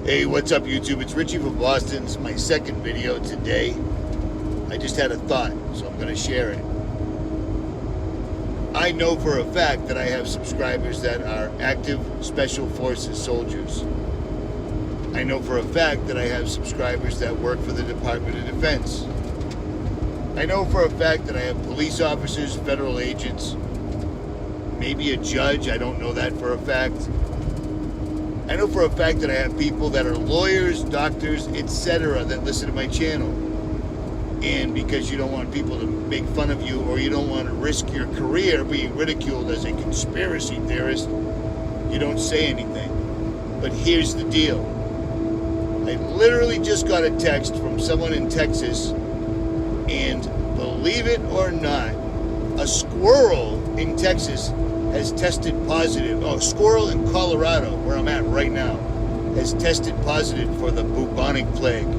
Hey, what's up YouTube? It's Richie from Boston. It's my second video today. I just had a thought, so I'm going to share it. I know for a fact that I have subscribers that are active Special Forces soldiers. I know for a fact that I have subscribers that work for the Department of Defense. I know for a fact that I have police officers, federal agents, maybe a judge. I don't know that for a fact. I know for a fact that I have people that are lawyers, doctors, etc. that listen to my channel. And because you don't want people to make fun of you, or you don't want to risk your career being ridiculed as a conspiracy theorist, you don't say anything. But here's the deal. I literally just got a text from someone in Texas, and believe it or not, a squirrel in Texas has tested positive. Oh, squirrel in Colorado, where I'm at right now, has tested positive for the bubonic plague.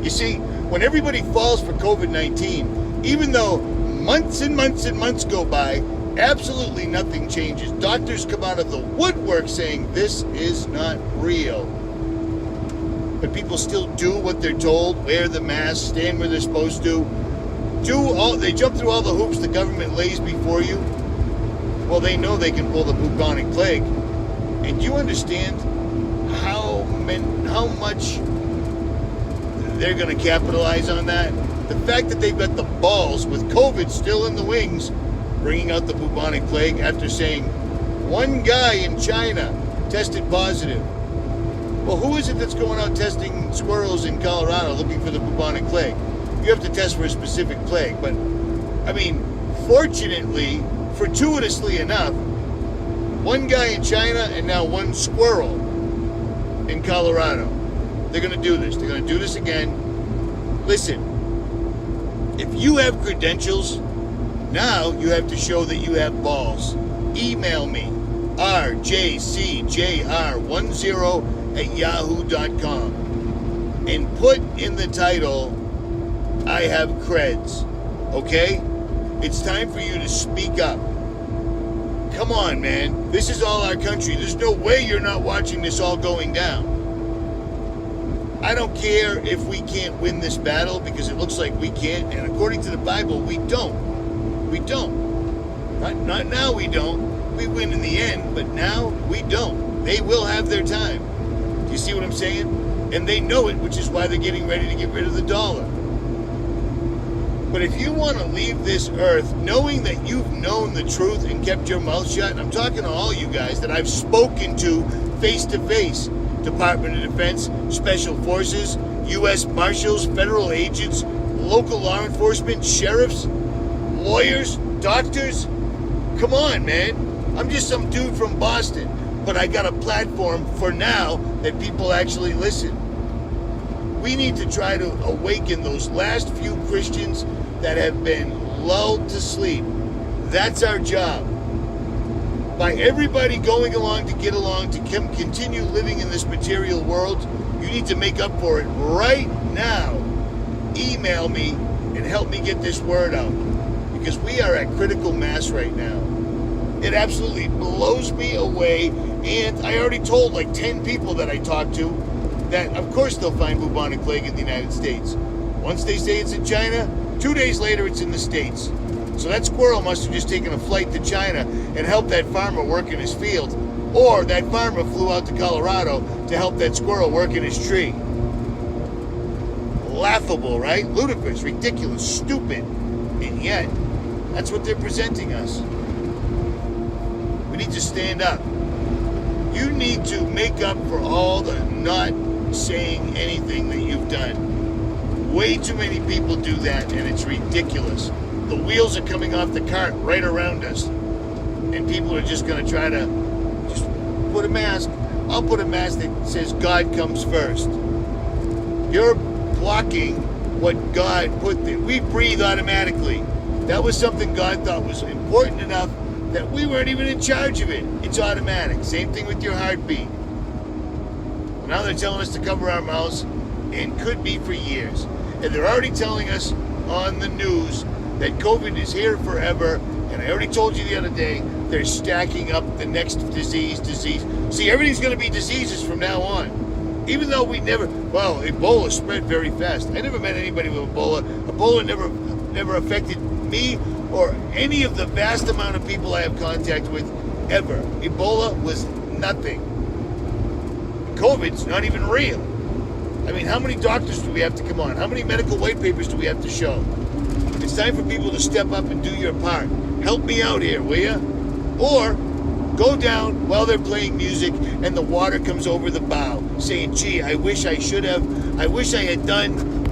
You see, when everybody falls for COVID-19, even though months and months and months go by, absolutely nothing changes. Doctors come out of the woodwork saying this is not real. But people still do what they're told, wear the mask, stand where they're supposed to, they jump through all the hoops the government lays before you. Well, they know they can pull the bubonic plague. And do you understand how much they're going to capitalize on that? The fact that they've got the balls, with COVID still in the wings, bringing out the bubonic plague after saying one guy in China tested positive. Well, who is it that's going out testing squirrels in Colorado looking for the bubonic plague? You have to test for a specific plague. But, I mean, fortunately, fortuitously enough, one guy in China and now one squirrel in Colorado. They're going to do this. They're going to do this again. Listen, if you have credentials, now you have to show that you have balls. Email me, rjcjr10@yahoo.com, and put in the title, I have creds, okay? It's time for you to speak up. Come on, man. This is all our country. There's no way you're not watching this all going down. I don't care if we can't win this battle, because it looks like we can't, and according to the Bible, we don't. We don't. Not now we don't. We win in the end, but now we don't. They will have their time. Do you see what I'm saying? And they know it, which is why they're getting ready to get rid of the dollar. But if you want to leave this earth knowing that you've known the truth and kept your mouth shut, and I'm talking to all you guys that I've spoken to face to face, Department of Defense, Special Forces, U.S. Marshals, federal agents, local law enforcement, sheriffs, lawyers, doctors. Come on, man. I'm just some dude from Boston, but I got a platform for now that people actually listen. We need to try to awaken those last few Christians that have been lulled to sleep. That's our job. By everybody going along to get along to continue living in this material world, you need to make up for it right now. Email me and help me get this word out, because we are at critical mass right now. It absolutely blows me away, and I already told like 10 people that I talked to that of course they'll find bubonic plague in the United States. Once they say it's in China, 2 days later it's in the States. So that squirrel must have just taken a flight to China and helped that farmer work in his field, or that farmer flew out to Colorado to help that squirrel work in his tree. Laughable, right? Ludicrous, ridiculous, stupid, and yet that's what they're presenting us. We need to stand up. You need to make up for all the not saying anything that you've done. Way too many people do that, and it's ridiculous. The wheels are coming off the cart right around us, and people are just going to try to just put a mask. I'll put a mask that says God comes first. You're blocking what God put there. We breathe automatically. That was something God thought was important enough that we weren't even in charge of it. It's automatic. Same thing with your heartbeat. Now they're telling us to cover our mouths, and could be for years. And they're already telling us on the news that COVID is here forever. And I already told you the other day, they're stacking up the next disease. See, everything's going to be diseases from now on. Even though Ebola spread very fast. I never met anybody with Ebola. Ebola never affected me or any of the vast amount of people I have contact with ever. Ebola was nothing. COVID's not even real. I mean, how many doctors do we have to come on? How many medical white papers do we have to show? It's time for people to step up and do your part. Help me out here, will ya? Or go down while they're playing music and the water comes over the bow, saying, gee, I wish I had done